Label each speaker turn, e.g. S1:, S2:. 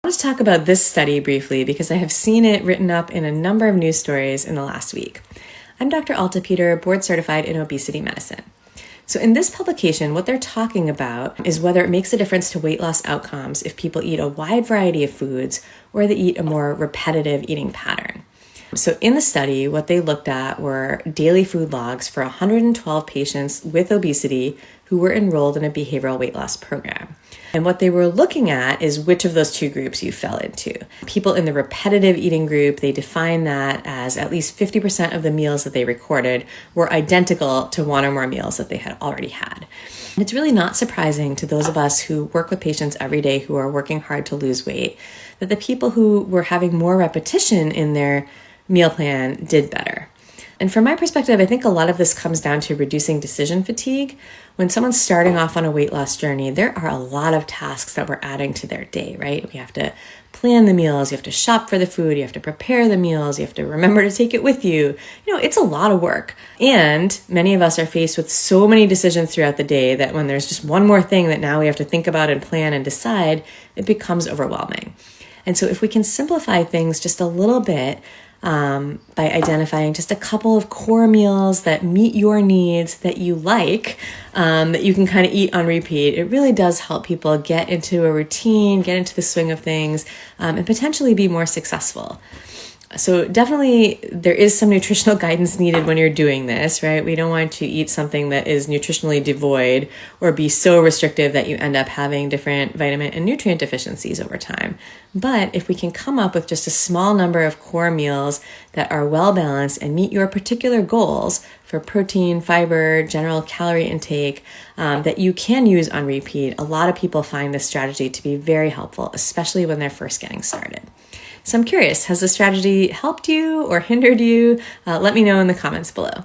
S1: I want to talk about this study briefly because I have seen it written up in a number of news stories in the last week. I'm Dr. Alta Peter, board certified in obesity medicine. So in this publication, what they're talking about is whether it makes a difference to weight loss outcomes if people eat a wide variety of foods or they eat a more repetitive eating pattern. So in the study, what they looked at were daily food logs for 112 patients with obesity who were enrolled in a behavioral weight loss program. And what they were looking at is which of those two groups you fell into. People in the repetitive eating group, they defined that as at least 50% of the meals that they recorded were identical to one or more meals that they had already had. And it's really not surprising to those of us who work with patients every day who are working hard to lose weight that the people who were having more repetition in their meal plan did better. And from my perspective, I think a lot of this comes down to reducing decision fatigue. When someone's starting off on a weight loss journey, there are a lot of tasks that we're adding to their day, right? We have to plan the meals, you have to shop for the food, you have to prepare the meals, you have to remember to take it with you. It's a lot of work. And many of us are faced with so many decisions throughout the day that when there's just one more thing that now we have to think about and plan and decide, it becomes overwhelming. And so if we can simplify things just a little bit, by identifying just a couple of core meals that meet your needs that you like, that you can kind of eat on repeat, it really does help people get into a routine, get into the swing of things, and potentially be more successful. So definitely there is some nutritional guidance needed when you're doing this, right? We don't want to eat something that is nutritionally devoid or be so restrictive that you end up having different vitamin and nutrient deficiencies over time. But if we can come up with just a small number of core meals that are well balanced and meet your particular goals for protein, fiber, general calorie intake, that you can use on repeat, a lot of people find this strategy to be very helpful, especially when they're first getting started. So I'm curious, has the strategy helped you or hindered you? Let me know in the comments below.